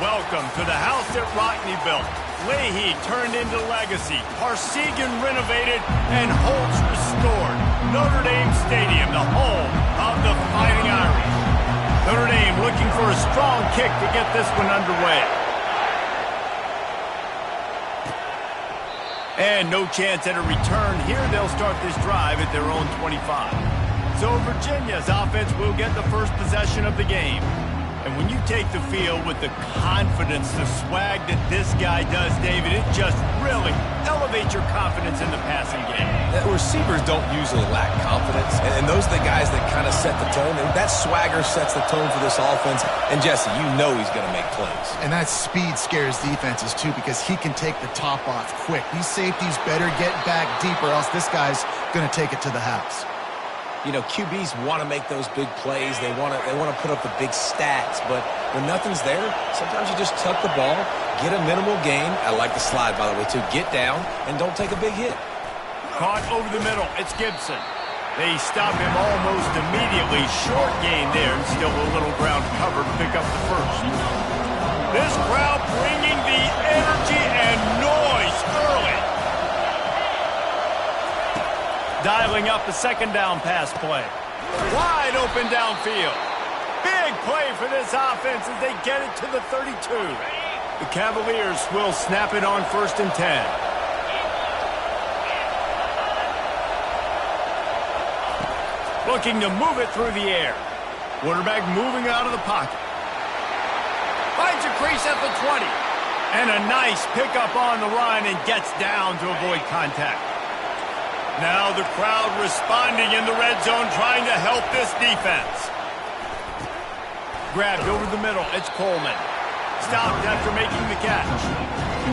Welcome to the house that Rockne built. Leahy turned into legacy. Parsegan renovated and Holtz restored. Notre Dame Stadium, the home of the Fighting Irish. Notre Dame looking for a strong kick to get this one underway. And no chance at a return here. They'll start this drive at their own 25. So Virginia's offense will get the first possession of the game. And when you take the field with the confidence, the swag that this guy does, David, it just really elevates your confidence in the passing game. Receivers don't usually lack confidence, and those are the guys that kind of set the tone. And that swagger sets the tone for this offense. And, Jesse, you know he's going to make plays. And that speed scares defenses, too, because he can take the top off quick. These safeties better get back deep, or else this guy's going to take it to the house. You know, QBs want to make those big plays. They want to put up the big stats. But when nothing's there, sometimes you just tuck the ball, get a minimal gain. I like the slide, by the way, too. Get down and don't take a big hit. Caught over the middle. It's Gibson. They stop him almost immediately. Short gain there, and still a little ground cover to pick up the first. This crowd bringing the energy and noise early. Dialing up the second down pass play. Wide open downfield. Big play for this offense as they get it to the 32. The Cavaliers will snap it on 1st and 10. Looking to move it through the air. Quarterback moving out of the pocket. Finds a crease at the 20. And a nice pickup on the run and gets down to avoid contact. Now the crowd responding in the red zone, trying to help this defense. Grabbed over the middle. It's Coleman. Stopped after making the catch.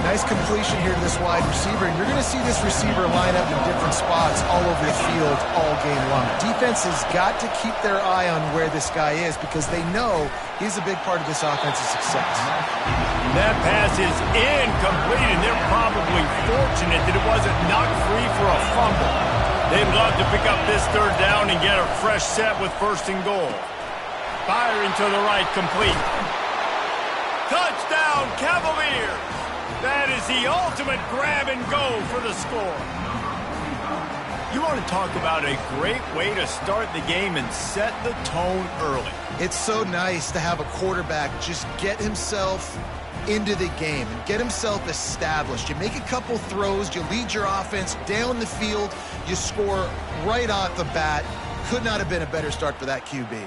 Nice completion here to this wide receiver. And you're going to see this receiver line up in different spots all over the field all game long. Defense has got to keep their eye on where this guy is because they know he's a big part of this offense's success. That pass is incomplete, and they're probably fortunate that it wasn't knocked free for a fumble. They'd love to pick up this third down and get a fresh set with 1st and goal. Firing to the right, complete. Touchdown, Cavaliers! That is the ultimate grab and go for the score. You want to talk about a great way to start the game and set the tone early. It's so nice to have a quarterback just get himself into the game and get himself established. You make a couple throws, you lead your offense down the field, you score right off the bat. Could not have been a better start for that QB.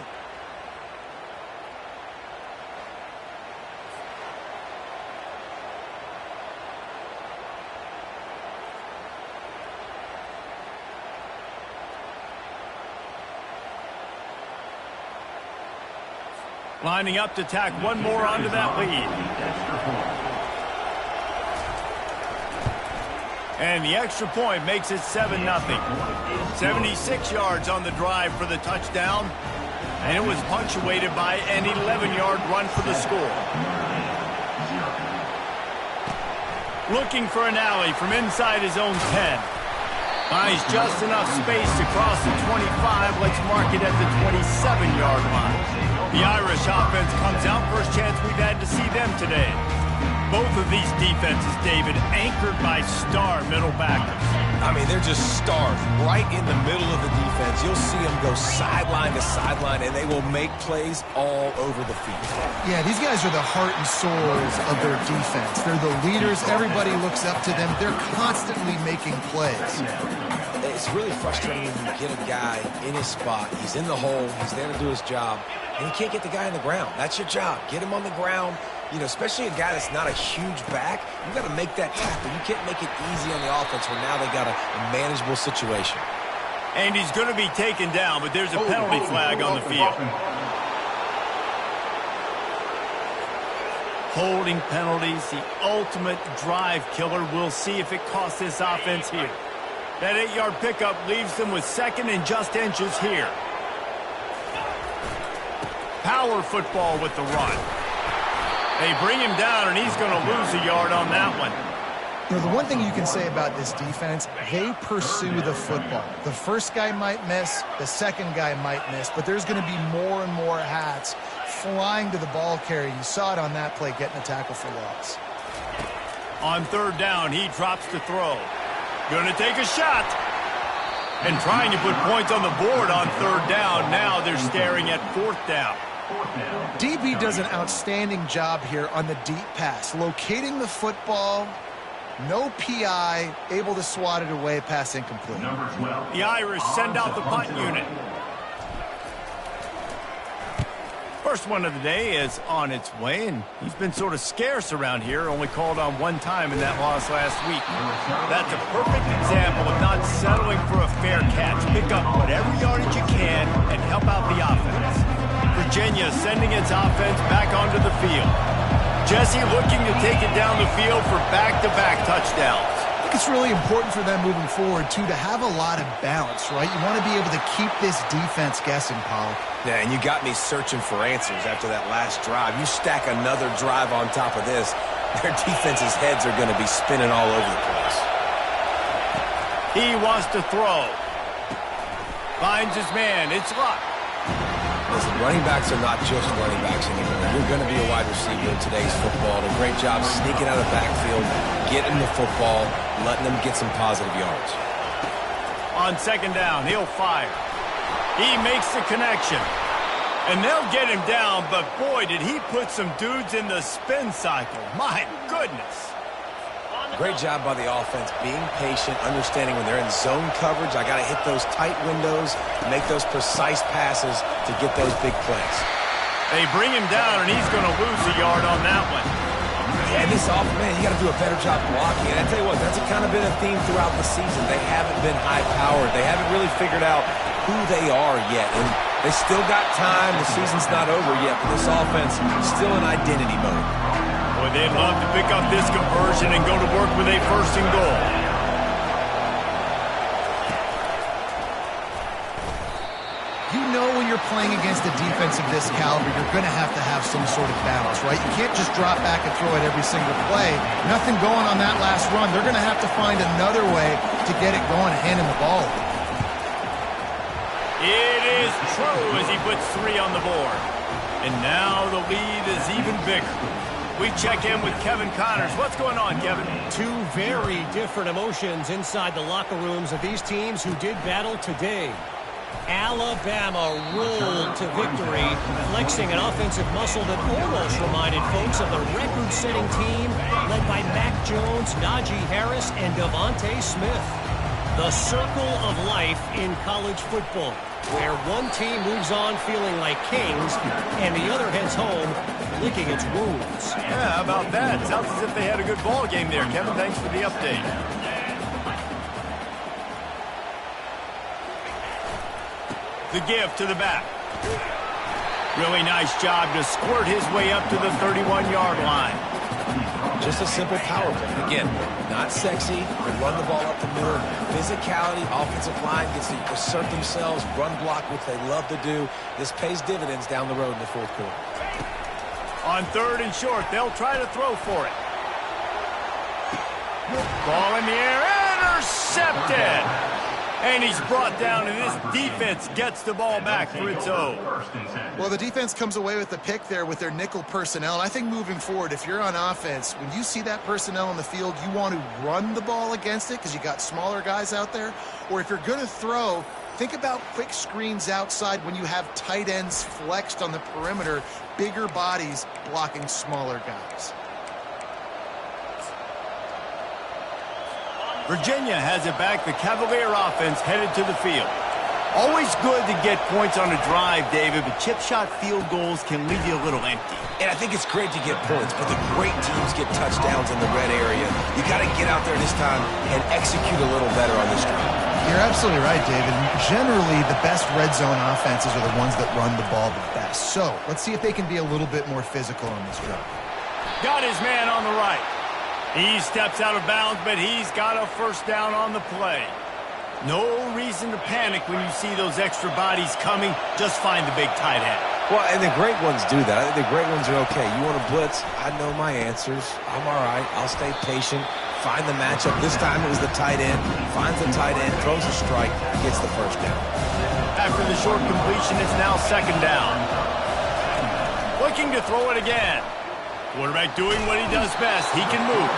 Lining up to tack one more onto that lead. And the extra point makes it 7-0. 76 yards on the drive for the touchdown. And it was punctuated by an 11-yard run for the score. Looking for an alley from inside his own 10. Finds just enough space to cross the 25. Let's mark it at the 27-yard line. The Irish offense comes out. First chance we've had to see them today. Both of these defenses, David, anchored by star middle backers. I mean, they're just stars right in the middle of the defense. You'll see them go sideline to sideline, and they will make plays all over the field. Yeah, these guys are the heart and souls of their defense. They're the leaders. Everybody looks up to them. They're constantly making plays. It's really frustrating when you get a guy in his spot. He's in the hole. He's there to do his job. And you can't get the guy on the ground. That's your job. Get him on the ground. You know, especially a guy that's not a huge back. You got to make that tackle. You can't make it easy on the offense when now they got a manageable situation. And he's going to be taken down, but there's a penalty flag on the field. Holding penalties, the ultimate drive killer. We'll see if it costs this offense here. That 8-yard pickup leaves them with 2nd and just inches here. Power football with the run. They bring him down, and he's going to lose a yard on that one. You know, the one thing you can say about this defense, they pursue the football. The first guy might miss, the second guy might miss, but there's going to be more and more hats flying to the ball carrier. You saw it on that play, getting a tackle for loss. On third down, he drops to throw. Gonna take a shot. And trying to put points on the board on third down. Now they're staring at fourth down. DB does an outstanding job here on the deep pass. Locating the football, no PI, able to swat it away, pass incomplete. The Irish send out the punt unit. First one of the day is on its way, and he's been sort of scarce around here, only called on one time in that loss last week. That's a perfect example of not settling for a fair catch. Pick up whatever yardage you can and help out the offense. Virginia sending its offense back onto the field. Jesse looking to take it down the field for back-to-back touchdowns. I think it's really important for them moving forward, too, to have a lot of balance, right? You want to be able to keep this defense guessing, Paul. Yeah, and you got me searching for answers after that last drive. You stack another drive on top of this, their defense's heads are going to be spinning all over the place. He wants to throw. Finds his man. It's Luck. Listen, running backs are not just running backs anymore. You're going to be a wide receiver in today's football. A great job sneaking out of the backfield, getting the football, letting them get some positive yards. On second down, he'll fire. He makes the connection. And they'll get him down, but boy, did he put some dudes in the spin cycle. My goodness. Great job by the offense, being patient, understanding when they're in zone coverage, I got to hit those tight windows, make those precise passes to get those big plays. They bring him down, and he's going to lose a yard on that one. Yeah, this offense, man, you got to do a better job blocking. And I tell you what, that's kind of been a theme throughout the season. They haven't been high-powered. They haven't really figured out who they are yet. And they still got time. The season's not over yet, but this offense is still in identity mode. Boy, they'd love to pick up this conversion and go to work with a first and goal. You know when you're playing against a defense of this caliber, you're going to have some sort of balance, right? You can't just drop back and throw it every single play. Nothing going on that last run. They're going to have to find another way to get it going, handing the ball. It is true as he puts 3 on the board. And now the lead is even bigger. We check in with Kevin Connors. What's going on, Kevin? Two very different emotions inside the locker rooms of these teams who did battle today. Alabama rolled to victory, flexing an offensive muscle that almost reminded folks of the record-setting team led by Mac Jones, Najee Harris, and Devontae Smith. The circle of life in college football, where one team moves on feeling like kings and the other heads home licking its wounds. Yeah, how about that? Sounds as if they had a good ball game there. Kevin, thanks for the update. The give to the back. Really nice job to squirt his way up to the 31-yard line. Just a simple power play. Again, not sexy. They run the ball up the middle. Physicality, offensive line gets to assert themselves, run block, which they love to do. This pays dividends down the road in the fourth quarter. On third and short, they'll try to throw for it. Ball in the air, intercepted! And he's brought down, and this defense gets the ball back for its own. Well, the defense comes away with the pick there with their nickel personnel. And I think moving forward, if you're on offense, when you see that personnel on the field, you want to run the ball against it because you got smaller guys out there. Or if you're going to throw, think about quick screens outside when you have tight ends flexed on the perimeter, bigger bodies blocking smaller guys. Virginia has it back. The Cavalier offense headed to the field. Always good to get points on a drive, David, but chip shot field goals can leave you a little empty. And I think it's great to get points, but the great teams get touchdowns in the red area. You got to get out there this time and execute a little better on this drive. You're absolutely right, David. Generally, the best red zone offenses are the ones that run the ball the best. So let's see if they can be a little bit more physical on this drive. Got his man on the right. He steps out of bounds, but he's got a first down on the play. No reason to panic when you see those extra bodies coming. Just find the big tight end. Well, and the great ones do that. I think the great ones are okay. You want to blitz? I know my answers. I'm all right. I'll stay patient. Find the matchup. This time it was the tight end. Finds the tight end, throws a strike, gets the first down. After the short completion, it's now second down. looking to throw it again. Quarterback doing what he does best. He can move.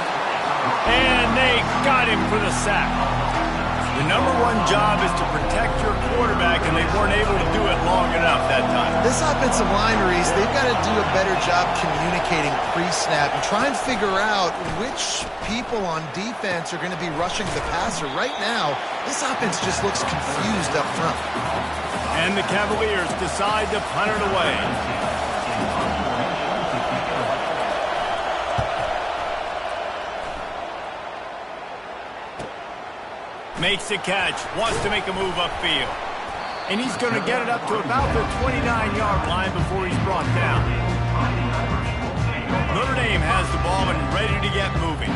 And they got him for the sack. The number one job is to protect your quarterback, and they weren't able to do it long enough that time. This offensive line, Reese, they've got to do a better job communicating pre-snap and try and figure out which people on defense are going to be rushing the passer. Right now, this offense just looks confused up front. And the Cavaliers decide to punt it away. Makes the catch, wants to make a move upfield. And he's going to get it up to about the 29-yard line before he's brought down. Notre Dame has the ball and ready to get moving.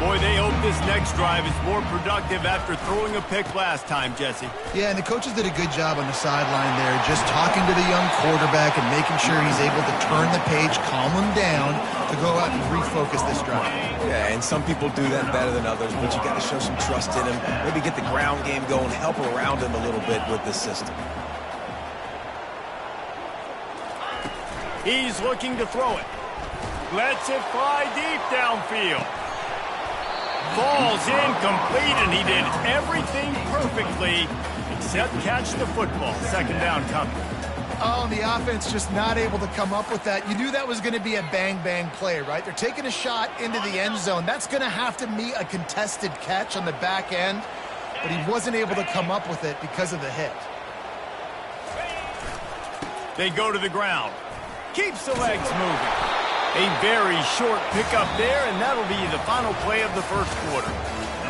Boy, they hope this next drive is more productive after throwing a pick last time, Jesse. Yeah, and the coaches did a good job on the sideline there, just talking to the young quarterback and making sure he's able to turn the page, calm him down, to go out and refocus this drive. Yeah, and some people do that better than others, but you got to show some trust in him. Maybe get the ground game going, help around him a little bit with this system. He's looking to throw it. Lets it fly deep downfield. Falls incomplete, and he did everything perfectly except catch the football. Second down coming. Oh, and the offense just not able to come up with that. You knew that was going to be a bang-bang play, right? They're taking a shot into the end zone. That's going to have to be a contested catch on the back end, but he wasn't able to come up with it because of the hit. They go to the ground. Keeps the legs moving. A very short pickup there, and that'll be the final play of the first quarter.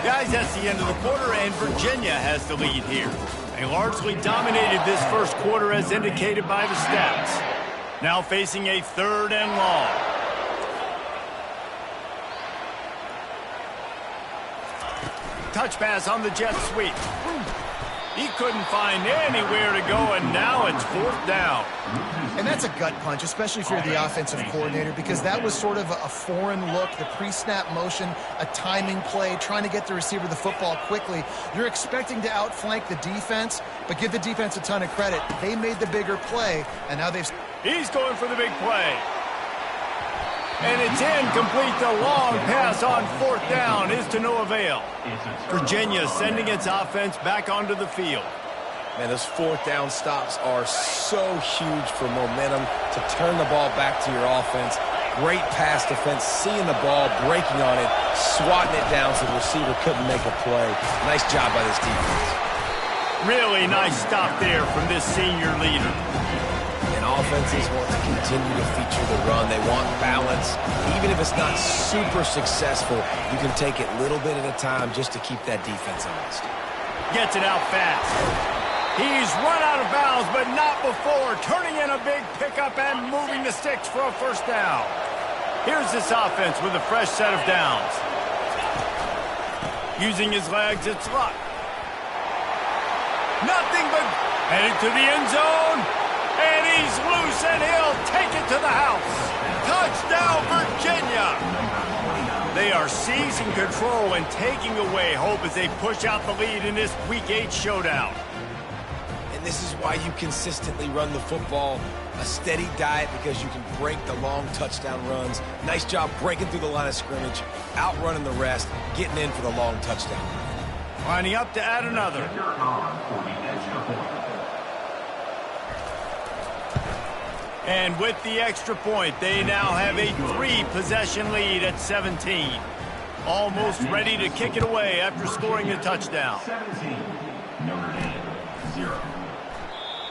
Guys, that's the end of the quarter, and Virginia has the lead here. They largely dominated this first quarter as indicated by the stats. Now facing a 3rd and long. Touch pass on the jet sweep. He couldn't find anywhere to go, and now it's 4th down. And that's a gut punch, especially if you're the offensive coordinator, because that was sort of a foreign look, the pre-snap motion, a timing play, trying to get the receiver the football quickly. You're expecting to outflank the defense, but give the defense a ton of credit. They made the bigger play, and now they've... He's going for the big play. And it's incomplete. The long pass on 4th down is to no avail. Virginia sending its offense back onto the field. Man, those 4th down stops are so huge for momentum to turn the ball back to your offense. Great pass defense, seeing the ball, breaking on it, swatting it down so the receiver couldn't make a play. Nice job by this defense. Really nice stop there from this senior leader. And offenses want to continue to feature the run. They want balance. Even if it's not super successful, you can take it little bit at a time just to keep that defense honest. Gets it out fast. He's run out of bounds, but not before. Turning in a big pickup and moving the sticks for a 1st down. Here's this offense with a fresh set of downs. Using his legs, it's Luck. Nothing but headed to the end zone. And he's loose, and he'll take it to the house. Touchdown, Virginia. They are seizing control and taking away hope as they push out the lead in this Week 8 showdown. This is why you consistently run the football, a steady diet, because you can break the long touchdown runs. Nice job breaking through the line of scrimmage, outrunning the rest, getting in for the long touchdown. Lining up to add another. And with the extra point, they now have a 3-possession lead at 17. Almost ready to kick it away after scoring a touchdown. 17, Notre Dame, 0.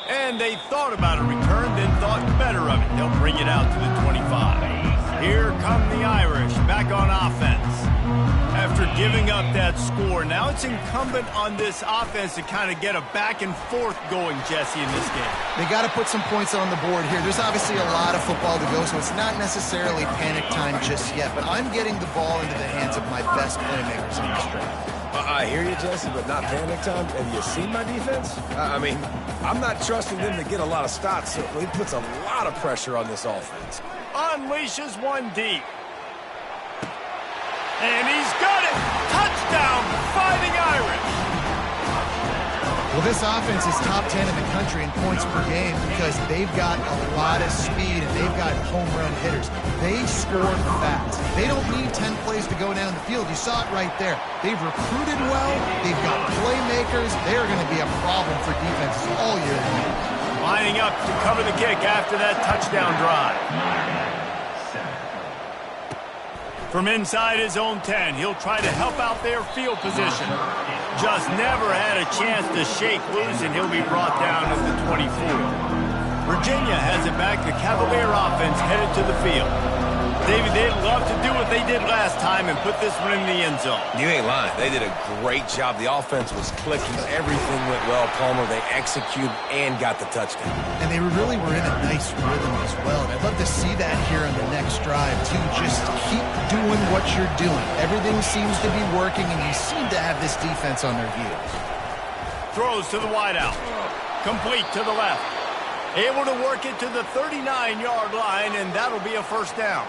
And they thought about a return, then thought better of it. They'll bring it out to the 25. Here come the Irish back on offense. After giving up that score, now it's incumbent on this offense to kind of get a back and forth going, Jesse, in this game. They got to put some points on the board here. There's obviously a lot of football to go, so it's not necessarily panic time just yet, but I'm getting the ball into the hands of my best playmakers in this drive. I hear you, Jesse, but not panic time. Have you seen my defense? I mean, I'm not trusting them to get a lot of stops, so he puts a lot of pressure on this offense. Unleashes one deep. And he's got it! Touchdown, Fighting Irish! Well, This offense is top 10 in the country in points per game because they've got a lot of speed and they've got home run hitters. They score fast. They don't need 10 plays to go down the field. You saw it right there. They've recruited well. They've got playmakers. They're going to be a problem for defenses all year long. Lining up to cover the kick after that touchdown drive. From inside his own 10, he'll try to help out their field position. Just never had a chance to shake loose, and he'll be brought down at the 24. Virginia has it back. The Cavalier offense headed to the field. David, they'd love to do what they did last time and put this one in the end zone. You ain't lying. They did a great job. The offense was clicking. Everything went well, Palmer. They executed and got the touchdown. And they really were in a nice rhythm as well. And I'd love to see that here on the next drive, too. Just keep doing what you're doing. Everything seems to be working, and you seem to have this defense on their heels. Throws to the wideout. Complete to the left. Able to work it to the 39-yard line, and that'll be a first down.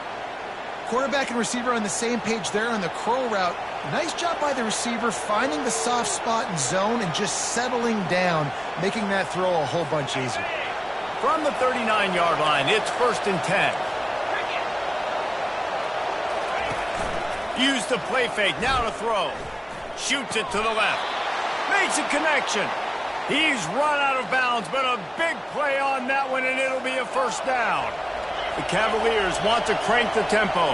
Quarterback and receiver on the same page there on the curl route. Nice job by the receiver finding the soft spot in zone and just settling down, making that throw a whole bunch easier. From the 39-yard line, it's 1st and 10. Use the play fake, now to throw. Shoots it to the left. Makes a connection. He's run out of bounds, but a big play on that one, and it'll be a first down. The Cavaliers want to crank the tempo.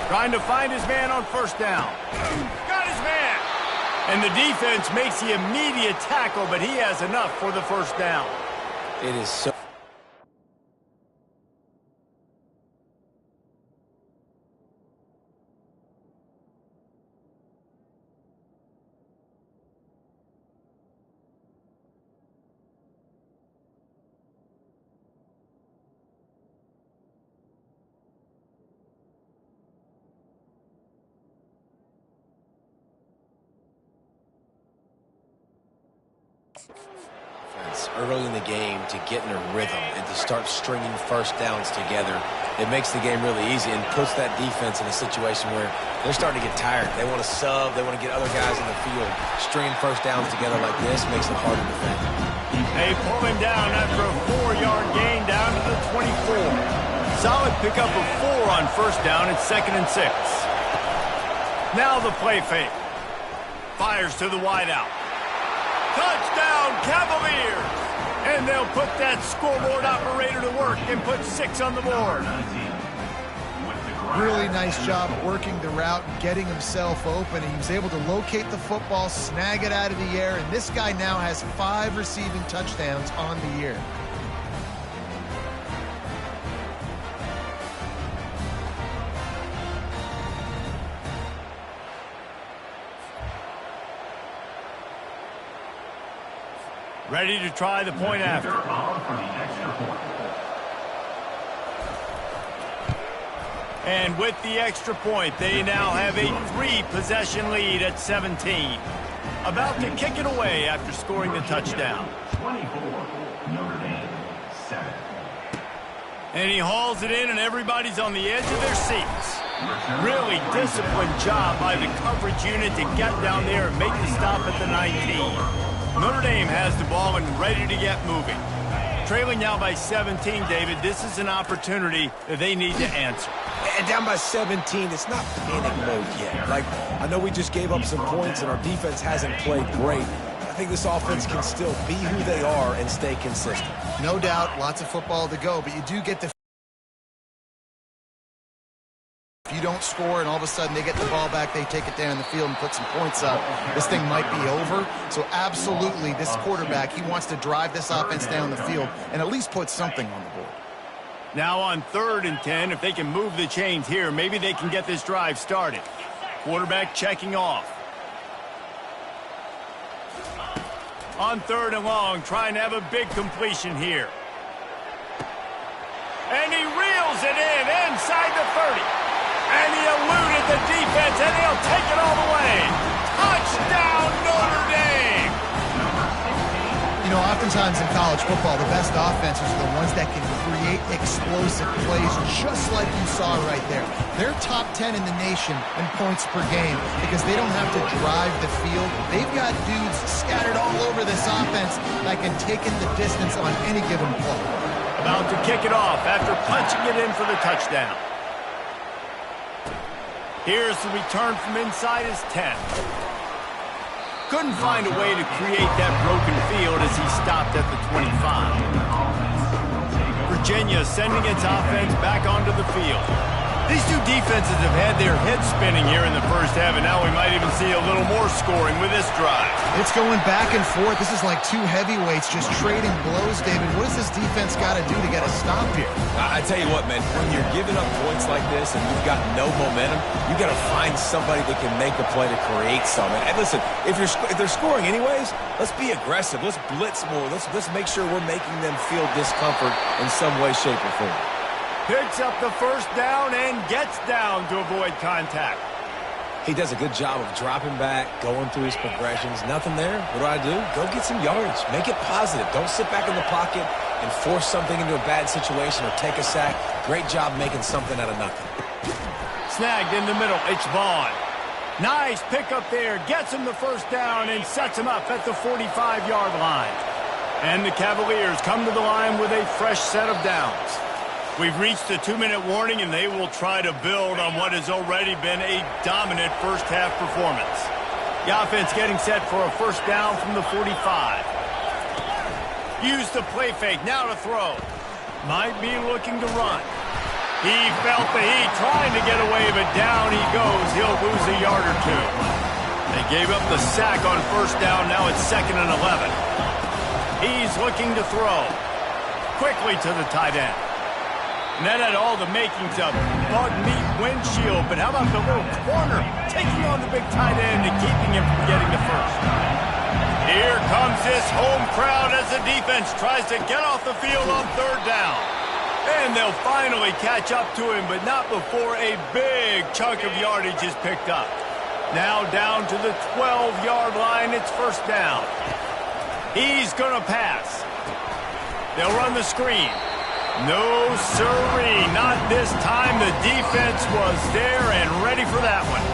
Trying to find his man on first down. Got his man. And the defense makes the immediate tackle, but he has enough for the first down. It is so... early in the game to get in a rhythm and to start stringing first downs together. It makes the game really easy and puts that defense in a situation where they're starting to get tired. They want to sub. They want to get other guys in the field. Stringing first downs together like this makes it hard to defend. They pull him down after a 4-yard gain down to the 24. Solid pickup of 4 on first down. It's 2nd and 6. Now the play fake. Fires to the wideout. Touchdown, Cavaliers! And they'll put that scoreboard operator to work and put 6 on the board. Really nice job working the route and getting himself open. He was able to locate the football, snag it out of the air, and this guy now has 5 receiving touchdowns on the year. Ready to try the point after. And with the extra point, they now have a 3-possession lead at 17. About to kick it away after scoring the touchdown. 24, Notre Dame, 7. And he hauls it in, and everybody's on the edge of their seats. Really disciplined job by the coverage unit to get down there and make the stop at the 19. Notre Dame has the ball and ready to get moving. Trailing now by 17, David, this is an opportunity that they need to answer. And down by 17, it's not panic mode yet. Like, I know we just gave up some points and our defense hasn't played great. I think this offense can still be who they are and stay consistent. No doubt, lots of football to go, but you do get the... If you don't score and all of a sudden they get the ball back, they take it down the field and put some points up, this thing might be over. So absolutely, this quarterback, he wants to drive this offense down the field and at least put something on the board. Now on 3rd and 10, if they can move the chains here, maybe they can get this drive started. Quarterback checking off. On 3rd and long, trying to have a big completion here. And he reels it in inside the 30. And he eluded the defense, and he'll take it all the way. Touchdown, Notre Dame! You know, oftentimes in college football, the best offenses are the ones that can create explosive plays, just like you saw right there. They're top 10 in the nation in points per game because they don't have to drive the field. They've got dudes scattered all over this offense that can take it the distance on any given play. About to kick it off after punching it in for the touchdown. Here's the return from inside his 10. Couldn't find a way to create that broken field as he stopped at the 25. Virginia sending its offense back onto the field. These two defenses have had their heads spinning here in the first half, and now we might even see a little more scoring with this drive. It's going back and forth. This is like two heavyweights just trading blows, David. What does this defense got to do to get a stop here? I tell you what, man, when you're giving up points like this and you've got no momentum, you got to find somebody that can make a play to create something. And listen, if they're scoring anyways, let's be aggressive. Let's blitz more. Let's make sure we're making them feel discomfort in some way, shape, or form. Picks up the first down and gets down to avoid contact. He does a good job of dropping back, going through his progressions. Nothing there. What do? Go get some yardage. Make it positive. Don't sit back in the pocket and force something into a bad situation or take a sack. Great job making something out of nothing. Snagged in the middle. It's Vaughn. Nice pickup there. Gets him the first down and sets him up at the 45-yard line. And the Cavaliers come to the line with a fresh set of downs. We've reached the 2-minute warning, and they will try to build on what has already been a dominant first-half performance. The offense getting set for a first down from the 45. Use the play fake, now to throw. Might be looking to run. He felt the heat, trying to get away, but down he goes. He'll lose a yard or two. They gave up the sack on first down, now it's 2nd and 11. He's looking to throw. Quickly to the tight end. And that had all the makings of bug meat windshield, but how about the little corner taking on the big tight end and keeping him from getting the first? Here comes this home crowd as the defense tries to get off the field on third down. And they'll finally catch up to him, but not before a big chunk of yardage is picked up. Now down to the 12-yard line, it's first down. He's going to pass. They'll run the screen. No, sirree, not this time. The defense was there and ready for that one.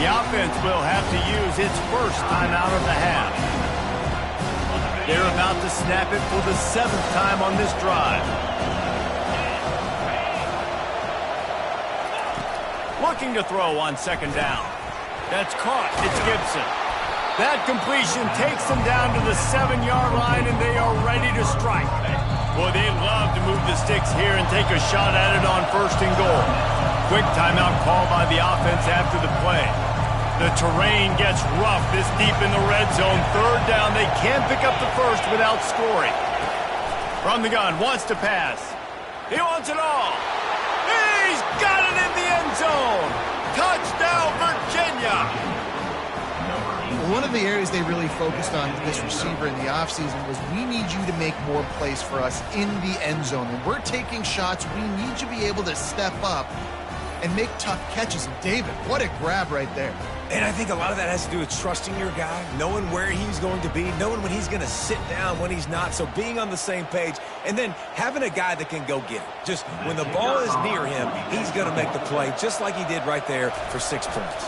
The offense will have to use its first timeout of the half. They're about to snap it for the 7th time on this drive. Looking to throw on second down. That's caught. It's Gibson. That completion takes them down to the 7-yard line, and they are ready to strike. Boy, they'd love to move the sticks here and take a shot at it on 1st and goal. Quick timeout call by the offense after the play. The terrain gets rough this deep in the red zone. 3rd down, they can't pick up the first without scoring. From the gun, wants to pass. He wants it all. He's got it in the end zone. Touchdown, Virginia. One of the areas they really focused on with this receiver in the offseason was we need you to make more plays for us in the end zone. When we're taking shots, we need you to be able to step up and make tough catches. And David, what a grab right there. And I think a lot of that has to do with trusting your guy, knowing where he's going to be, knowing when he's going to sit down, when he's not. So being on the same page, and then having a guy that can go get it. Just when the ball is near him, he's going to make the play, just like he did right there for 6 points.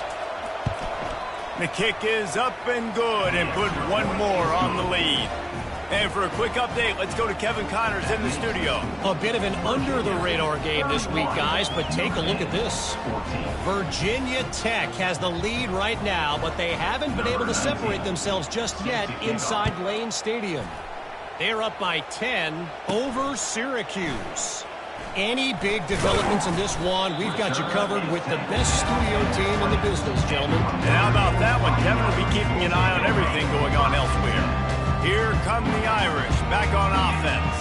The kick is up and good, and put one more on the lead. And for a quick update, let's go to Kevin Connors in the studio. A bit of an under-the-radar game this week, guys, but take a look at this. Virginia Tech has the lead right now, but they haven't been able to separate themselves just yet inside Lane Stadium. They're up by 10 over Syracuse. Any big developments in this one, we've got you covered with the best studio team in the business, gentlemen. And how about that one? Kevin will be keeping an eye on everything going on elsewhere. Here come the Irish, back on offense.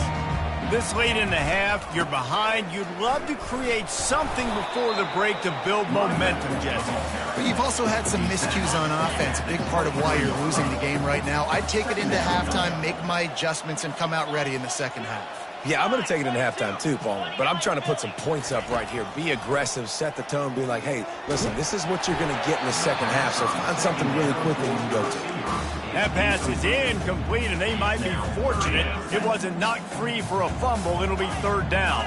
This late in the half, you're behind. You'd love to create something before the break to build momentum, Jesse. But you've also had some miscues on offense, a big part of why you're losing the game right now. I'd take it into halftime, make my adjustments, and come out ready in the second half. Yeah, I'm going to take it into halftime too, Paul. But I'm trying to put some points up right here. Be aggressive, set the tone, be like, hey, listen, this is what you're going to get in the second half, so find something really quickly you can go to. That pass is incomplete, and they might be fortunate it wasn't knocked free for a fumble. It'll be third down.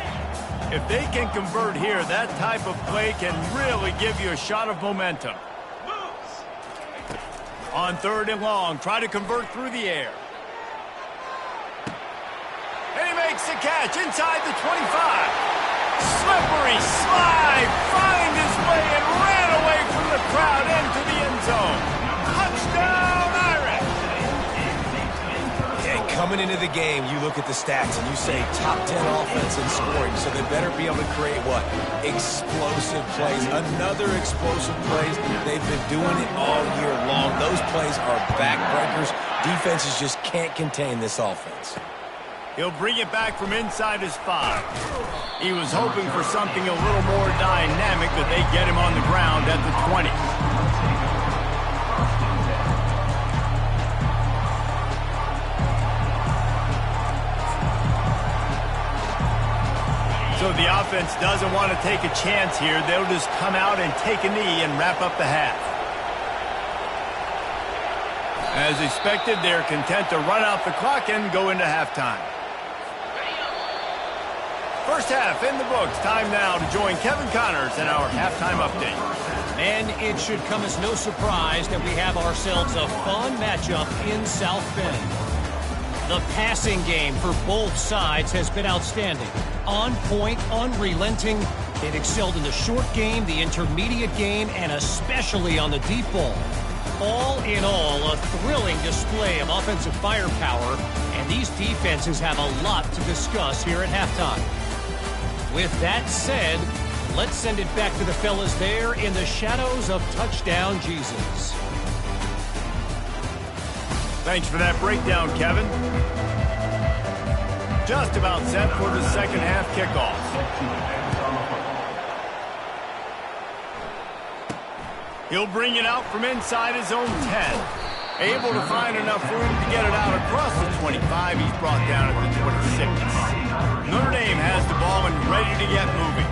If they can convert here, that type of play can really give you a shot of momentum. On third and long, try to convert through the air. And he makes the catch inside the 25. Slippery slide, find his way and ran away from the crowd into the end zone. Touchdown, Irish! Yeah, coming into the game, you look at the stats and you say top 10 offense in scoring, so they better be able to create what? Explosive plays. Another explosive plays. They've been doing it all year long. Those plays are backbreakers. Defenses just can't contain this offense. He'll bring it back from inside his 5. He was hoping for something a little more dynamic, but they get him on the ground at the 20. So the offense doesn't want to take a chance here. They'll just come out and take a knee and wrap up the half. As expected, they're content to run out the clock and go into halftime. First half in the books. Time now to join Kevin Connors in our halftime update. And it should come as no surprise that we have ourselves a fun matchup in South Bend. The passing game for both sides has been outstanding. On point, unrelenting. They've excelled in the short game, the intermediate game, and especially on the deep ball. All in all, a thrilling display of offensive firepower, and these defenses have a lot to discuss here at halftime. With that said, let's send it back to the fellas there in the shadows of Touchdown Jesus. Thanks for that breakdown, Kevin. Just about set for the second half kickoff. He'll bring it out from inside his own 10. Able to find enough room to get it out across the 25. He's brought down at the 26. Notre Dame has the ball and ready to get moving.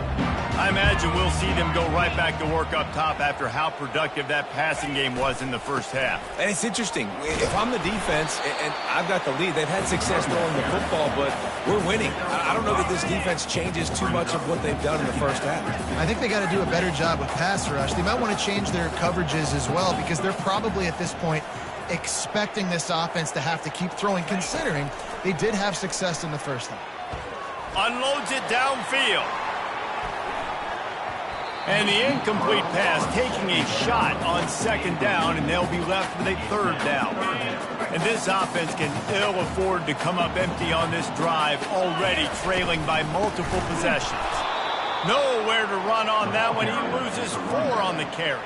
I imagine we'll see them go right back to work up top after how productive that passing game was in the first half. And it's interesting. If I'm the defense and I've got the lead, they've had success throwing the football, but we're winning. I don't know that this defense changes too much of what they've done in the first half. I think they got to do a better job with pass rush. They might want to change their coverages as well, because they're probably at this point expecting this offense to have to keep throwing, considering they did have success in the first half. Unloads it downfield. And the incomplete pass taking a shot on second down, and they'll be left with a third down. And this offense can ill afford to come up empty on this drive, already trailing by multiple possessions. Nowhere to run on that one. He loses 4 on the carry.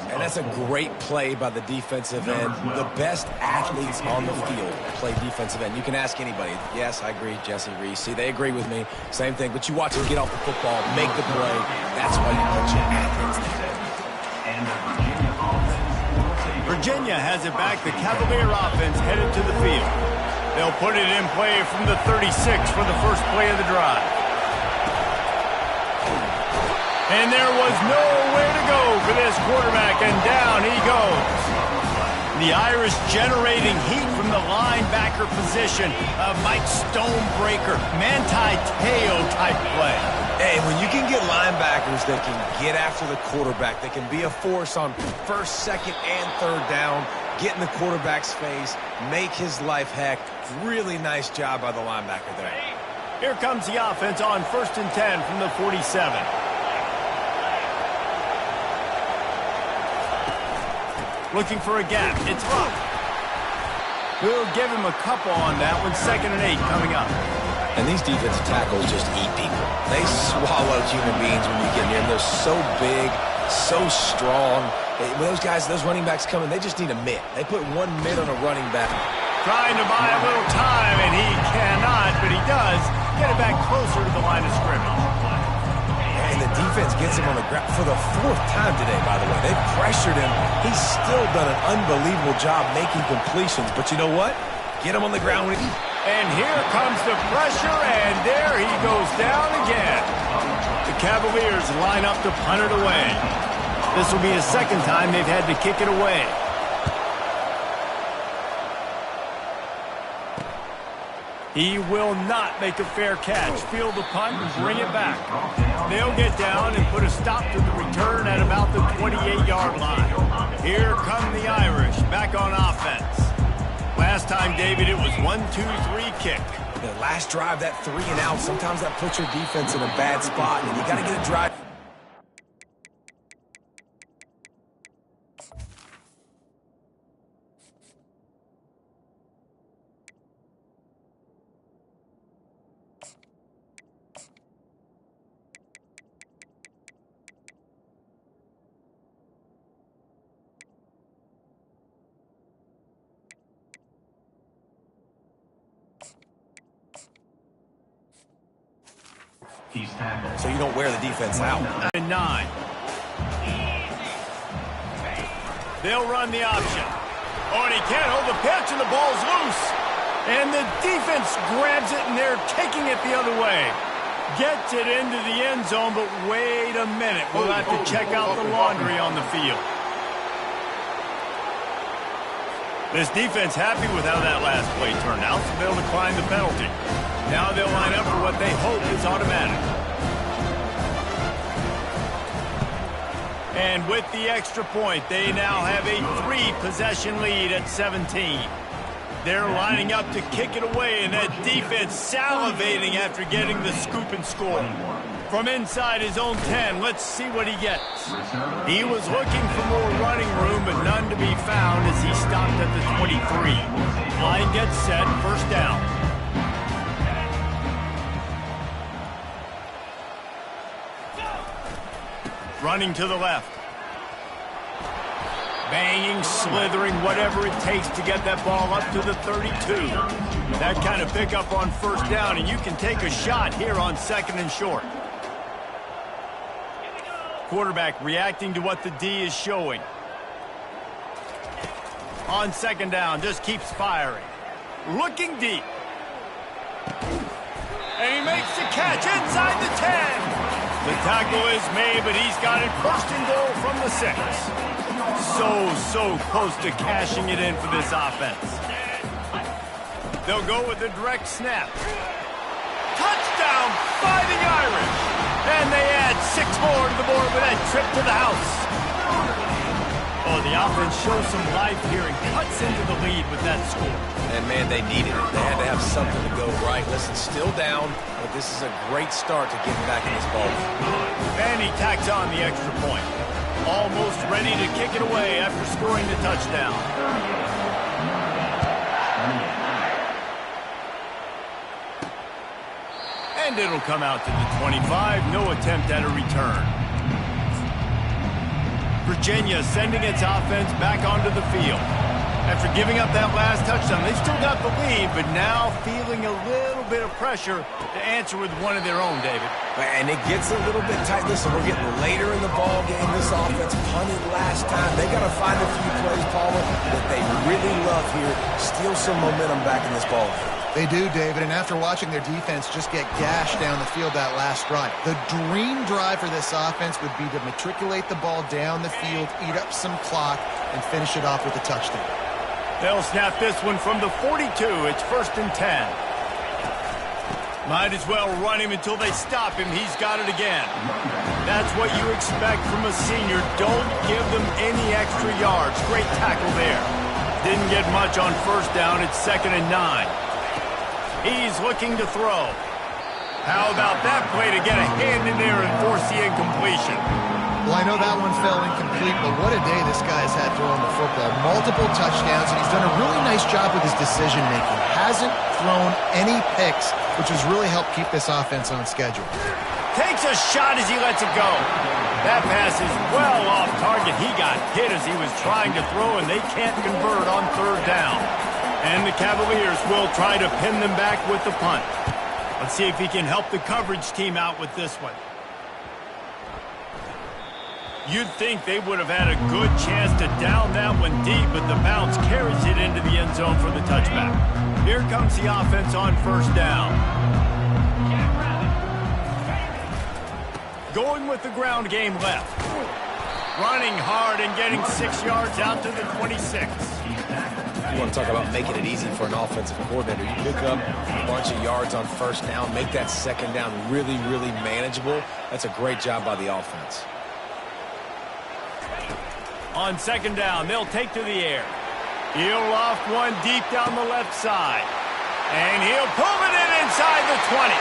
And that's a great play by the defensive end. The best athletes on the field play defensive end. You can ask anybody. Yes, I agree. Jesse, Reese, they agree with me. Same thing. But you watch them get off the football, make the play. That's why you put your athletes there. Virginia has it back. The Cavalier offense headed to the field. They'll put it in play from the 36 for the first play of the drive. And there was nowhere to go for this quarterback, and down he goes. The Irish generating heat from the linebacker position. A Mike Stonebreaker, Manti Te'o type play. Hey, when you can get linebackers that can get after the quarterback, that can be a force on first, second, and third down, get in the quarterback's face, make his life heck. Really nice job by the linebacker there. Here comes the offense on 1st and 10 from the 47. Looking for a gap. It's Luck. We'll give him a couple on that one. 2nd and 8 coming up. And these defensive tackles just eat people. They swallow human beings when you get near them. They're so big, so strong. When those guys, those running backs come in, they just need a mitt. They put 1 mitt on a running back. Trying to buy a little time, and he cannot, but he does get it back closer to the line of scrimmage. And the defense gets him on the ground for the 4th time today, by the way. They've pressured him. He's still done an unbelievable job making completions. But you know what? Get him on the ground. And here comes the pressure, and there he goes down again. The Cavaliers line up to punt it away. This will be the 2nd time they've had to kick it away. He will not make a fair catch. Field the punt and bring it back. They'll get down and put a stop to the return at about the 28-yard line. Here come the Irish back on offense. Last time, David, it was 1-2-3 kick. The last drive, that 3 and out, sometimes that puts your defense in a bad spot, and you got to get a drive. He's tackled. So you don't wear the defense out. 9. They'll run the option. Oh, and he can't hold the pitch, and the ball's loose. And the defense grabs it, and they're taking it the other way. Gets it into the end zone, but wait a minute. We'll have to check out the laundry on the field. This defense happy with how that last play turned out, so they'll decline the penalty. Now they'll line up for what they hope is automatic. And with the extra point, they now have a 3-possession lead at 17. They're lining up to kick it away, and that defense salivating after getting the scoop and score. From inside his own 10, let's see what he gets. He was looking for more running room, but none to be found as he stopped at the 23. Line gets set, first down. Running to the left. Banging, slithering, whatever it takes to get that ball up to the 32. That kind of pickup on first down, and you can take a shot here on 2nd and short. Quarterback reacting to what the D is showing. On 2nd down, just keeps firing. Looking deep. And he makes the catch inside the 10. The tackle is made, but he's got it first and goal from the 6. So close to cashing it in for this offense. They'll go with a direct snap. Touchdown by the Irish. And they add 6 more to the board with that trip to the house. Oh, the offense shows some life here and cuts into the lead with that score. And, man, they needed it. They had to have something to go right. Listen, still down, but this is a great start to getting back in this ball. And he tacks on the extra point. Almost ready to kick it away after scoring the touchdown. And it'll come out to the 25. No attempt at a return. Virginia sending its offense back onto the field. After giving up that last touchdown, they've still got the lead, but now feeling a little bit of pressure to answer with one of their own, David. And it gets a little bit tight. Listen, we're getting later in the ball game. This offense punted last time. They got to find a few plays, Paula, that they really love here. Steal some momentum back in this ball game. They do, David, and after watching their defense just get gashed down the field that last drive, the dream drive for this offense would be to matriculate the ball down the field, eat up some clock, and finish it off with a touchdown. They'll snap this one from the 42. It's 1st and 10. Might as well run him until they stop him. He's got it again. That's what you expect from a senior. Don't give them any extra yards. Great tackle there. Didn't get much on first down. It's 2nd and 9. He's looking to throw. How about that play to get a hand in there and force the incompletion? Well, I know that one fell incomplete, but what a day this guy's had throwing the football. Multiple touchdowns, and he's done a really nice job with his decision-making. Hasn't thrown any picks, which has really helped keep this offense on schedule. Takes a shot as he lets it go. That pass is well off target. He got hit as he was trying to throw, and they can't convert on 3rd down. And the Cavaliers will try to pin them back with the punt. Let's see if he can help the coverage team out with this one. You'd think they would have had a good chance to down that one deep, but the bounce carries it into the end zone for the touchback. Here comes the offense on 1st down. Going with the ground game left. Running hard and getting 6 yards out to the 26. You want to talk about making it easy for an offensive coordinator. You pick up a bunch of yards on first down, make that second down really, really manageable. That's a great job by the offense. On second down, they'll take to the air. He'll loft one deep down the left side. And he'll pull it in inside the 20.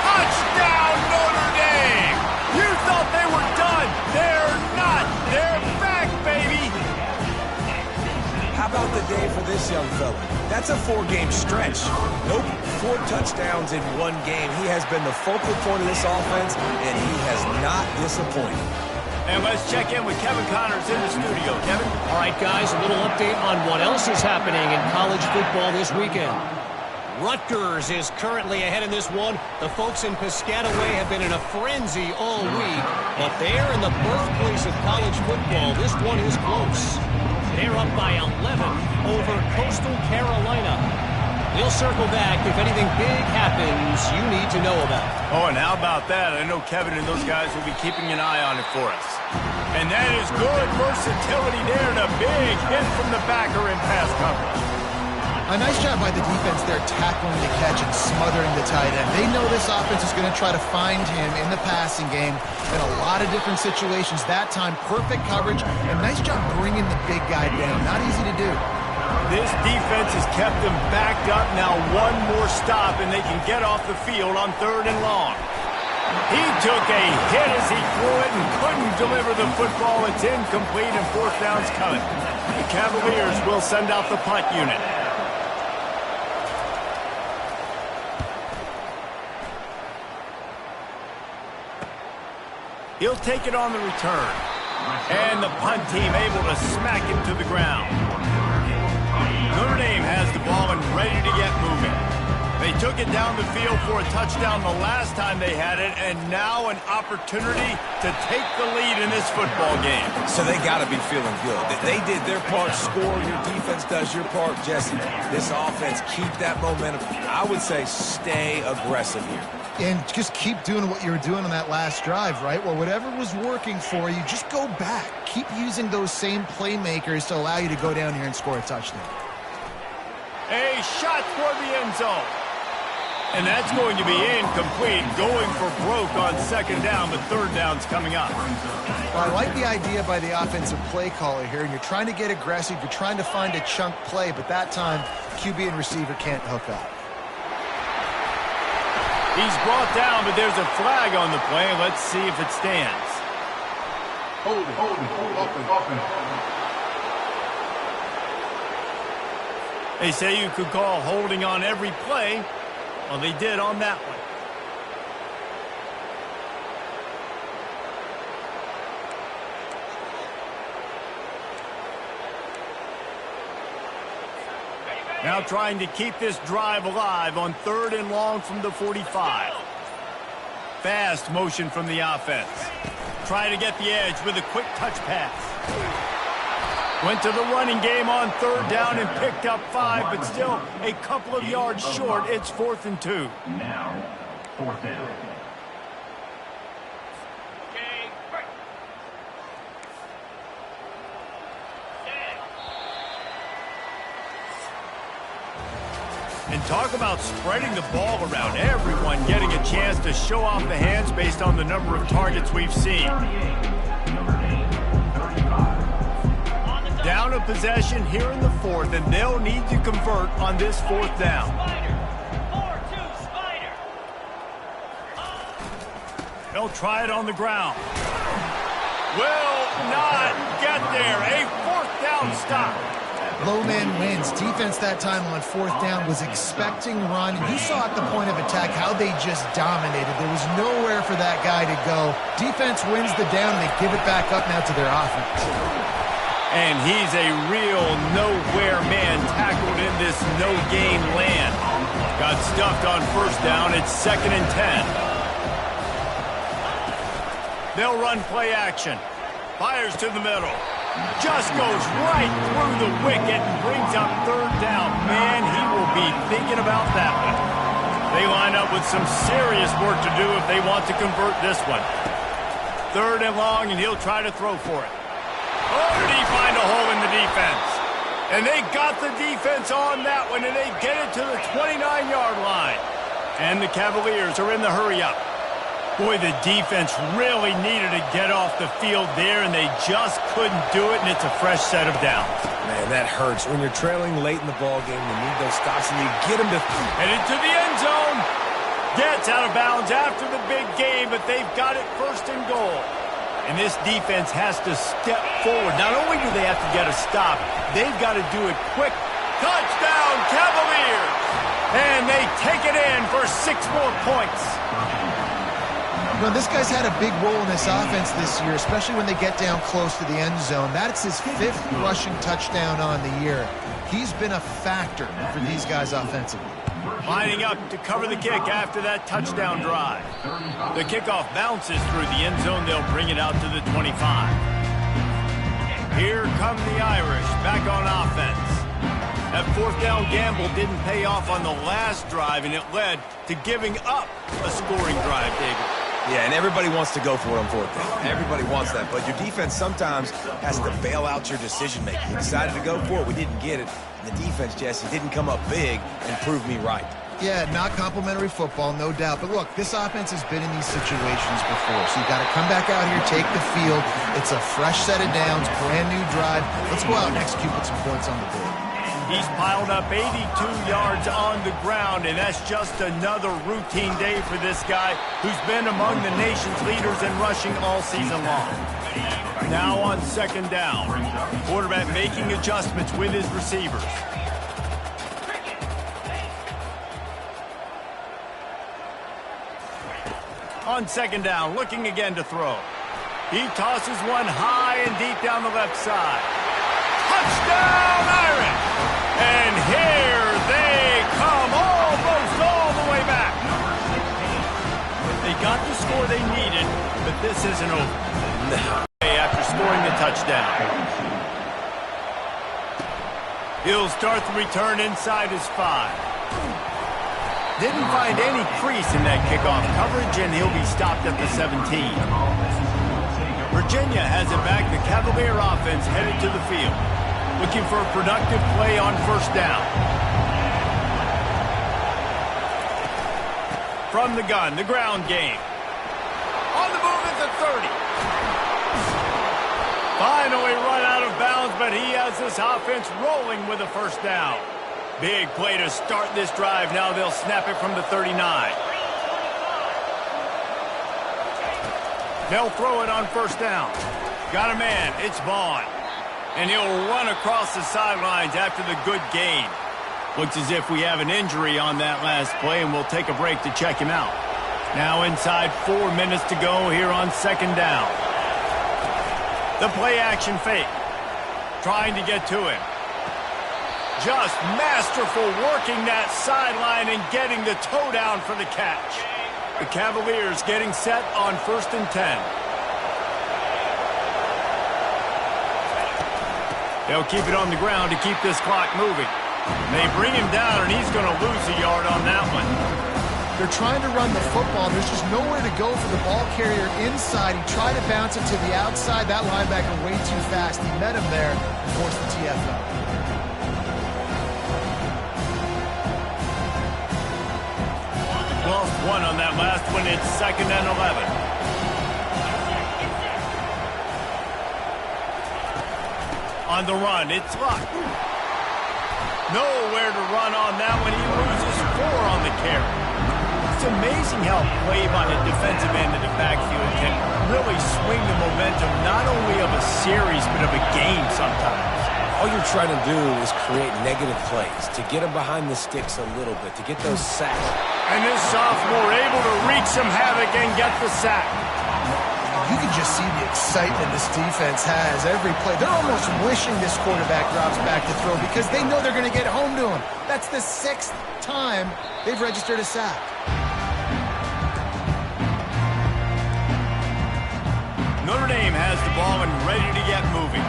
Touchdown, Notre Dame! You thought they were done. They're not. They're back, baby. How about the day for this young fella? That's a 4-game stretch. Nope, 4 touchdowns in 1 game. He has been the focal point of this offense, and he has not disappointed. And let's check in with Kevin Connors in the studio. Kevin? All right, guys, a little update on what else is happening in college football this weekend. Rutgers is currently ahead in this one. The folks in Piscataway have been in a frenzy all week, but they're in the birthplace of college football. This one is close. They're up by 11 over Coastal Carolina. We'll circle back if anything big happens you need to know about. Oh, and how about that? I know Kevin and those guys will be keeping an eye on it for us. And that is good versatility there and a big hit from the backer in pass coverage. A nice job by the defense there tackling the catch and smothering the tight end. They know this offense is going to try to find him in the passing game in a lot of different situations. That time, perfect coverage and nice job bringing the big guy down. Not easy to do. This defense has kept them backed up. Now one more stop and they can get off the field on 3rd and long. He took a hit as he threw it and couldn't deliver the football. It's incomplete and 4th down's coming. The Cavaliers will send out the punt unit. He'll take it on the return. And the punt team able to smack him to the ground. Notre Dame has the ball and ready to get moving. They took it down the field for a touchdown the last time they had it, and now an opportunity to take the lead in this football game. So they got to be feeling good. They did their part, score. Your defense does your part, Jesse. This offense, keep that momentum. I would say stay aggressive here. And just keep doing what you were doing on that last drive, right? Well, whatever was working for you, just go back. Keep using those same playmakers to allow you to go down here and score a touchdown. A shot toward the end zone. And that's going to be incomplete, going for broke on 2nd down, but 3rd down's coming up. Well, I like the idea by the offensive play caller here, and you're trying to get aggressive, you're trying to find a chunk play, but that time, QB and receiver can't hook up. He's brought down, but there's a flag on the play. Let's see if it stands. Hold it. They say you could call holding on every play. Well, they did on that one. Now trying to keep this drive alive on 3rd and long from the 45. Fast motion from the offense. Trying to get the edge with a quick touch pass. Went to the running game on 3rd down and picked up 5, but still a couple of yards short. It's 4th and 2. Now, 4th down. And talk about spreading the ball around. Everyone getting a chance to show off the hands based on the number of targets we've seen. Down a possession here in the 4th, and they'll need to convert on this 4th down. They'll try it on the ground. Will not get there. A 4th down stop. Low man wins. Defense that time on 4th down was expecting run. You saw at the point of attack how they just dominated. There was nowhere for that guy to go. Defense wins the down. They give it back up now to their offense. And he's a real nowhere man tackled in this no-gain land. Got stuffed on 1st down. It's 2nd and 10. They'll run play action. Fires to the middle. Just goes right through the wicket and brings up 3rd down. Man, he will be thinking about that one. They line up with some serious work to do if they want to convert this one. 3rd and long, and he'll try to throw for it. Oh, did he find a hole in the defense? And they got the defense on that one, and they get it to the 29-yard line. And the Cavaliers are in the hurry-up. Boy, the defense really needed to get off the field there, and they just couldn't do it, and it's a fresh set of downs. Man, that hurts. When you're trailing late in the ballgame, you need those stops, and you get them to... Headed to the end zone. Gets out of bounds after the big game, but they've got it first and goal. And this defense has to step forward. Not only do they have to get a stop, they've got to do it quick. Touchdown, Cavaliers! And they take it in for 6 more points. You know, this guy's had a big role in this offense this year, especially when they get down close to the end zone. That's his 5th rushing touchdown on the year. He's been a factor for these guys offensively. Lining up to cover the kick after that touchdown drive. The kickoff bounces through the end zone. They'll bring it out to the 25. Here come the Irish back on offense. That 4th down gamble didn't pay off on the last drive, and it led to giving up a scoring drive, David. Yeah, and everybody wants to go for it on 4th down. Everybody wants that, but your defense sometimes has to bail out your decision-making. You decided to go for it, we didn't get it. And the defense, Jesse, didn't come up big and prove me right. Yeah, not complimentary football, no doubt. But look, this offense has been in these situations before, so you got to come back out here, take the field. It's a fresh set of downs, brand new drive. Let's go out and execute with some points on the board. He's piled up 82 yards on the ground, and that's just another routine day for this guy who's been among the nation's leaders in rushing all season long. Now on 2nd down, quarterback making adjustments with his receivers. On 2nd down, looking again to throw. He tosses one high and deep down the left side. Touchdown, Irish! And here they come, almost all the way back. They got the score they needed, but this isn't over. After scoring the touchdown. He'll start the return inside his 5. Didn't find any crease in that kickoff coverage, and he'll be stopped at the 17. Virginia has it back. The Cavalier offense headed to the field, looking for a productive play on 1st down. From the gun, the ground game. On the move at the 30. Finally run out of bounds, but he has this offense rolling with a 1st down. Big play to start this drive. Now they'll snap it from the 39. They'll throw it on 1st down. Got a man. It's Vaughn. And he'll run across the sidelines after the good gain. Looks as if we have an injury on that last play, and we'll take a break to check him out. Now inside 4 minutes to go here on 2nd down. The play action fake. Trying to get to him. Just masterful working that sideline and getting the toe down for the catch. The Cavaliers getting set on 1st and 10. They'll keep it on the ground to keep this clock moving. They bring him down, and he's going to lose a yard on that one. They're trying to run the football. There's just nowhere to go for the ball carrier inside. He tried to bounce it to the outside. That linebacker way too fast. He met him there and forced the TFL. Lost 1 on that last one. It's 2nd and 11. On the run, it's Luck. Nowhere to run on that one. He loses 4 on the carry. It's amazing how play by the defensive end of the backfield can really swing the momentum not only of a series but of a game sometimes. All you're trying to do is create negative plays, to get them behind the sticks a little bit, to get those sacks. And this sophomore able to wreak some havoc and get the sack. You can just see the excitement this defense has every play. They're almost wishing this quarterback drops back to throw because they know they're going to get home to him. That's the 6th time they've registered a sack. Notre Dame has the ball and ready to get moving.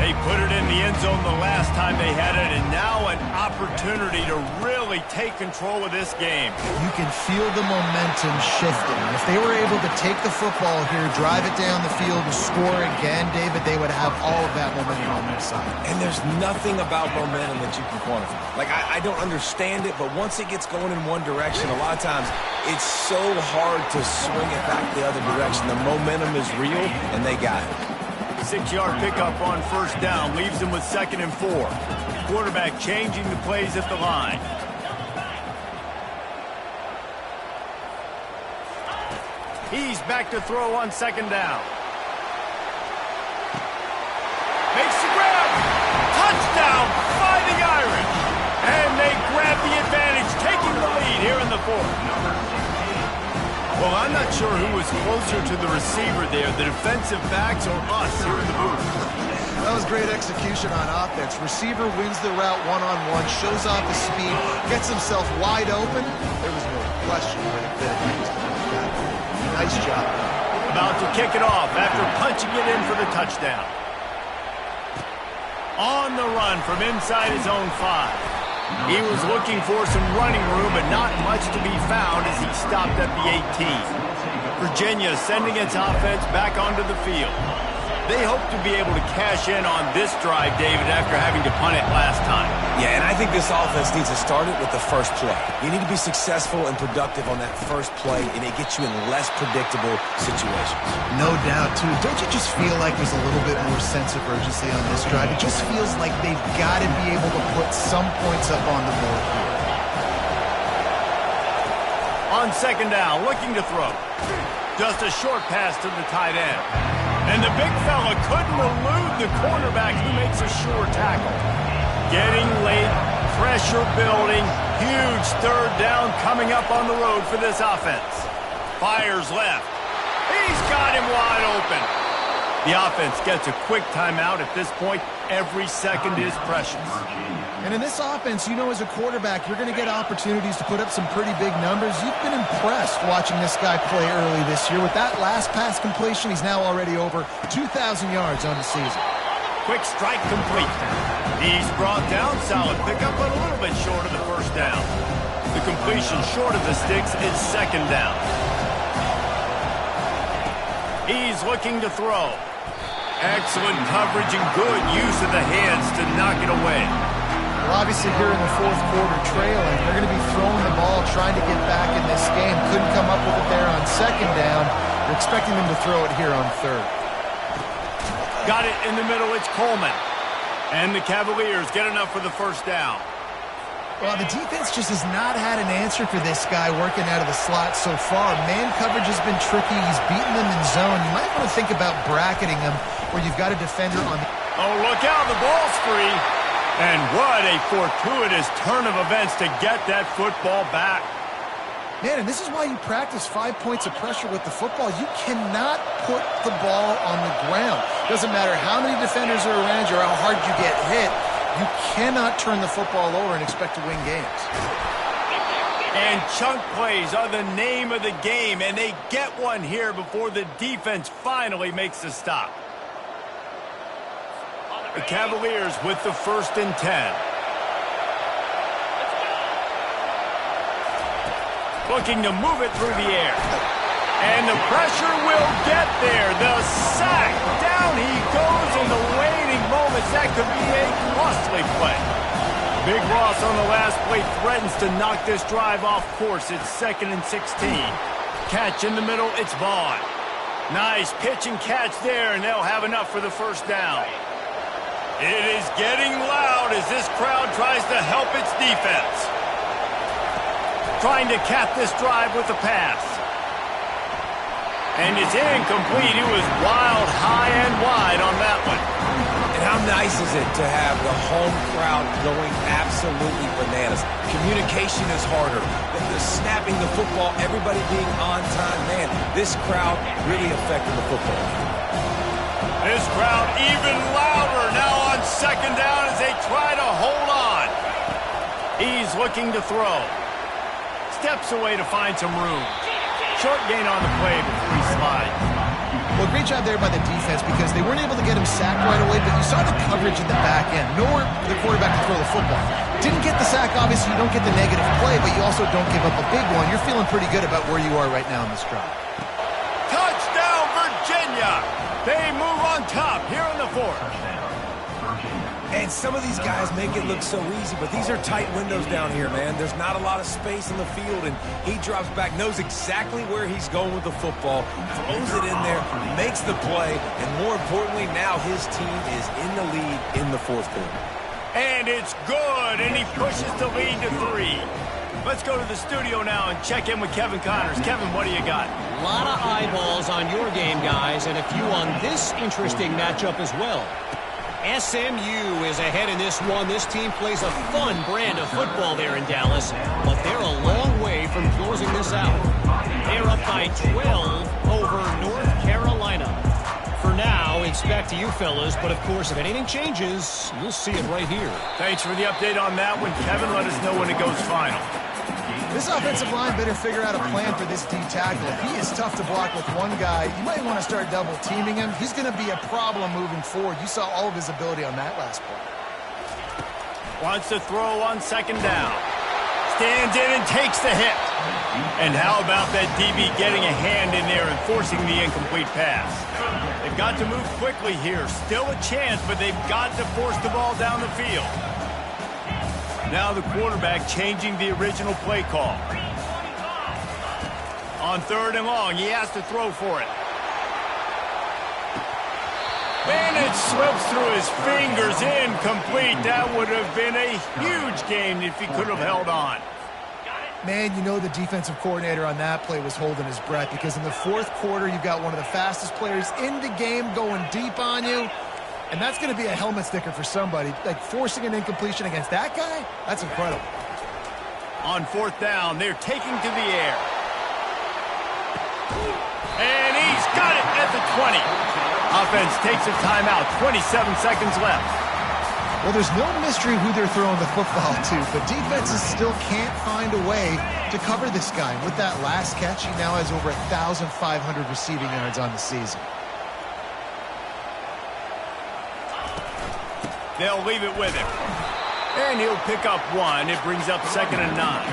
They put it in the end zone the last time they had it, and now an opportunity to really take control of this game. You can feel the momentum shifting. If they were able to take the football here, drive it down the field, and score again, David, they would have all of that momentum on their side. And there's nothing about momentum that you can quantify. Like, I don't understand it, but once it gets going in one direction, a lot of times it's so hard to swing it back the other direction. The momentum is real, and they got it. 6-yard pickup on first down leaves them with 2nd and 4. Quarterback changing the plays at the line. He's back to throw on 2nd down. Makes the grab. Touchdown, Fighting Irish. And they grab the advantage, taking the lead here in the 4th. Well, I'm not sure who was closer to the receiver there, the defensive backs or us here in the booth. That was great execution on offense. Receiver wins the route one-on-one, shows off his speed, gets himself wide open. There was no question where the fit was going to that. Nice job. About to kick it off after punching it in for the touchdown. On the run from inside his own 5. He was looking for some running room, but not much to be found as he stopped at the 18. Virginia sending its offense back onto the field. They hope to be able to cash in on this drive, David, after having to punt it last time. Yeah, and I think this offense needs to start it with the first play. You need to be successful and productive on that first play, and it gets you in less predictable situations. No doubt, too. Don't you just feel like there's a little bit more sense of urgency on this drive? It just feels like they've got to be able to put some points up on the board here. On 2nd down, looking to throw. Just a short pass to the tight end. And the big fella couldn't elude the cornerback who makes a sure tackle. Getting late, pressure building, huge 3rd down coming up on the road for this offense. Fires left. He's got him wide open. The offense gets a quick timeout. At this point, every second is precious. And in this offense, you know, as a quarterback, you're going to get opportunities to put up some pretty big numbers. You've been impressed watching this guy play early this year. With that last pass completion, he's now already over 2,000 yards on the season. Quick strike complete. He's brought down. Solid pickup, but a little bit short of the first down. The completion short of the sticks. It's 2nd down. He's looking to throw. Excellent coverage and good use of the hands to knock it away. Well, obviously here in the 4th quarter trailing, they're going to be throwing the ball, trying to get back in this game. Couldn't come up with it there on 2nd down. They're expecting them to throw it here on 3rd. Got it in the middle. It's Coleman. And the Cavaliers get enough for the first down. Well, the defense just has not had an answer for this guy working out of the slot so far. Man coverage has been tricky. He's beaten them in zone. You might want to think about bracketing him where you've got a defender on the... Oh, look out. The ball's free. And what a fortuitous turn of events to get that football back. Man, and this is why you practice 5 points of pressure with the football. You cannot put the ball on the ground. Doesn't matter how many defenders are around you or how hard you get hit. You cannot turn the football over and expect to win games. And chunk plays are the name of the game, and they get one here before the defense finally makes the stop. The Cavaliers with the 1st and 10. Looking to move it through the air. And the pressure will get there. The sack. Down he goes in the waning moments. That could be a costly play. Big loss on the last play threatens to knock this drive off course. It's 2nd and 16. Catch in the middle. It's Vaughn. Nice pitch and catch there, and they'll have enough for the first down. It is getting loud as this crowd tries to help its defense. Trying to cap this drive with a pass. And it's incomplete. He was wild, high, and wide on that one. And how nice is it to have the home crowd going absolutely bananas? Communication is harder. The snapping the football, everybody being on time. Man, this crowd really affected the football. This crowd even louder now on 2nd down as they try to hold on. He's looking to throw. Steps away to find some room. Short gain on the play before he slides. Well, great job there by the defense because they weren't able to get him sacked right away, but you saw the coverage in the back end. Nowhere for the quarterback to throw the football. Didn't get the sack, obviously. You don't get the negative play, but you also don't give up a big one. You're feeling pretty good about where you are right now in this drive. Touchdown, Virginia! They move on top here in the fourth. And some of these guys make it look so easy, but these are tight windows down here, man. There's not a lot of space in the field, and he drops back, knows exactly where he's going with the football, throws it in there, makes the play, and more importantly, now his team is in the lead in the fourth quarter. And it's good, and he pushes the lead to 3. Let's go to the studio now and check in with Kevin Connors. Kevin, what do you got? A lot of eyeballs on your game, guys, and a few on this interesting matchup as well. SMU is ahead in this one. This team plays a fun brand of football there in Dallas, but they're a long way from closing this out. They're up by 12 over North Carolina. For now, it's back to you fellas, but of course, if anything changes, you'll see it right here. Thanks for the update on that one, Kevin. Let us know when it goes final. This offensive line better figure out a plan for this D tackle. If he is tough to block with one guy, you might want to start double teaming him. He's going to be a problem moving forward. You saw all of his ability on that last play. Wants to throw on second down. Stands in and takes the hit. And how about that DB getting a hand in there and forcing the incomplete pass? They've got to move quickly here. Still a chance, but they've got to force the ball down the field. Now the quarterback changing the original play call. On 3rd and long, he has to throw for it. And it slips through his fingers, incomplete. That would have been a huge gain if he could have held on. Man, you know the defensive coordinator on that play was holding his breath because in the fourth quarter, you've got one of the fastest players in the game going deep on you. And that's going to be a helmet sticker for somebody. Like, forcing an incompletion against that guy, that's incredible. On 4th down, they're taking to the air. And he's got it at the 20. Offense takes a timeout, 27 seconds left. Well, there's no mystery who they're throwing the football to, but defenses still can't find a way to cover this guy. With that last catch, he now has over 1,500 receiving yards on the season. They'll leave it with him. And he'll pick up 1. It brings up 2nd and 9.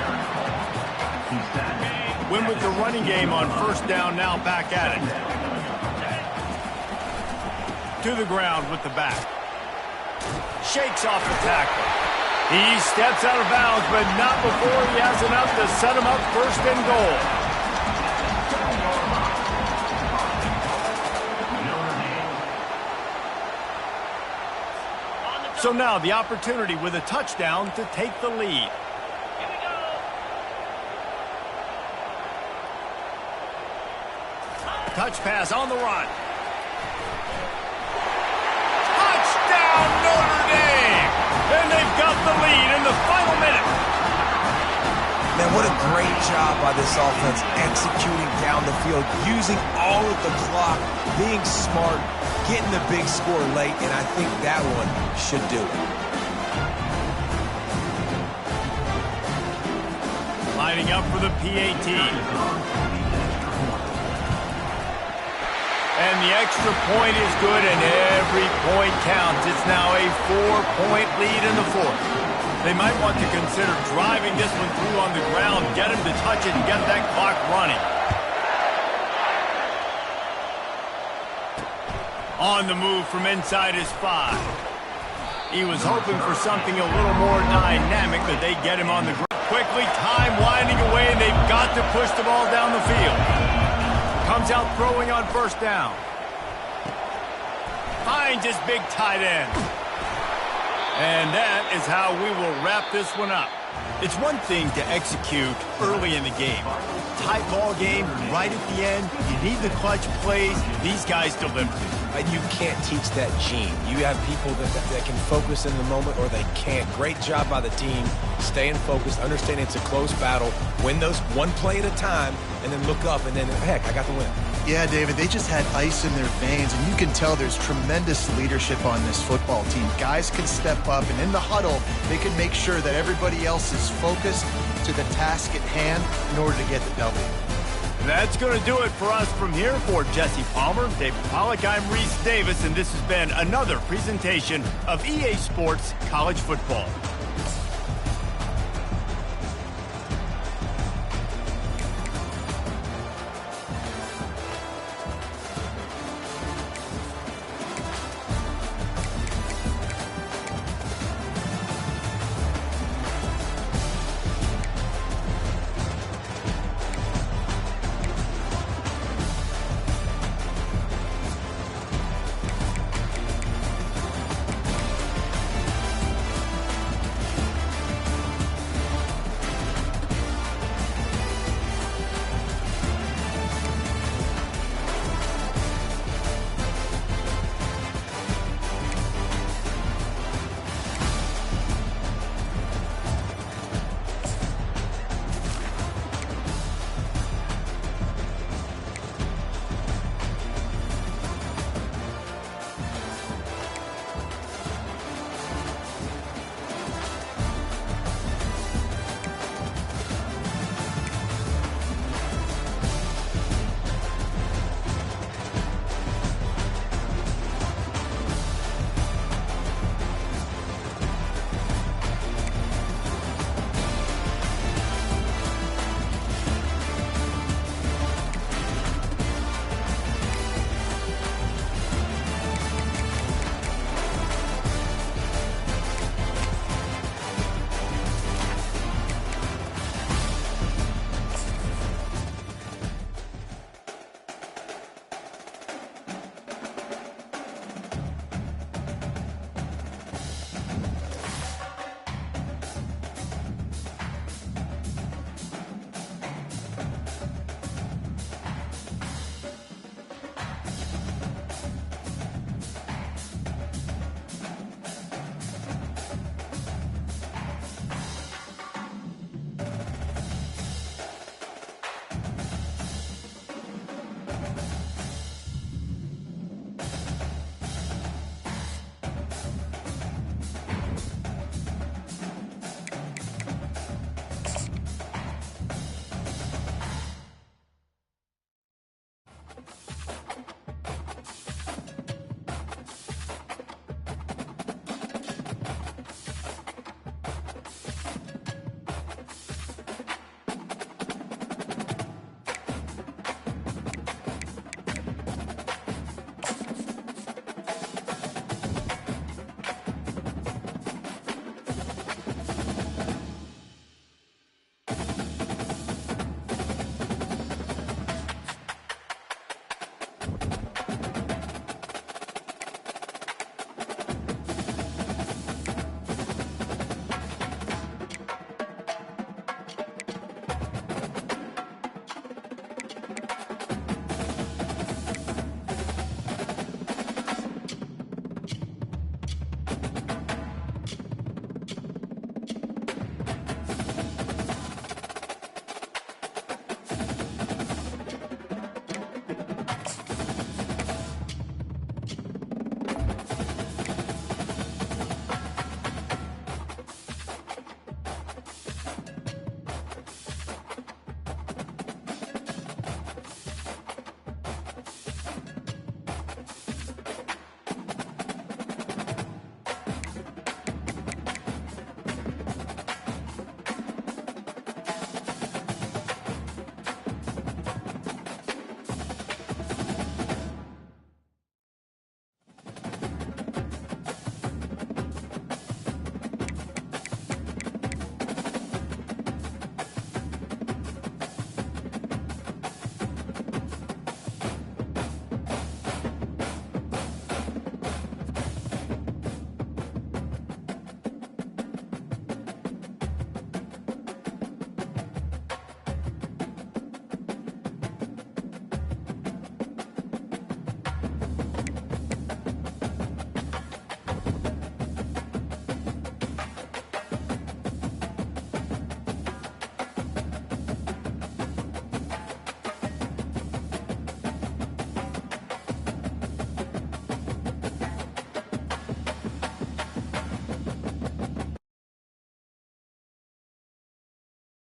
Win with the running game on 1st down, now back at it. To the ground with the back. Shakes off the tackle. He steps out of bounds, but not before he has enough to set him up 1st and goal. So now the opportunity with a touchdown to take the lead. Touch pass on the run. Touchdown Notre Dame! And they've got the lead in the final minute. Man, what a great job by this offense executing down the field, using all of the clock, being smart, getting the big score late, and I think that one should do it. Lining up for the PAT. And the extra point is good, and every point counts. It's now a 4-point lead in the fourth. They might want to consider driving this one through on the ground, get him to touch it, and get that clock running. On the move from inside his 5. He was hoping for something a little more dynamic, but they get him on the ground. Quickly, time winding away, and they've got to push the ball down the field. Comes out throwing on 1st down. Finds his big tight end. And that is how we will wrap this one up. It's one thing to execute early in the game. Tight ball game, right at the end, you need the clutch plays. These guys deliver. You can't teach that gene. You have people that can focus in the moment or they can't. Great job by the team, staying focused, understanding it's a close battle, win those one play at a time, and then look up, and then, heck, I got the win. Yeah, David, they just had ice in their veins, and you can tell there's tremendous leadership on this football team. Guys can step up, and in the huddle, they can make sure that everybody else is focused to the task at hand in order to get the W. That's going to do it for us from here. For Jesse Palmer, David Pollack, I'm Reese Davis, and this has been another presentation of EA Sports College Football.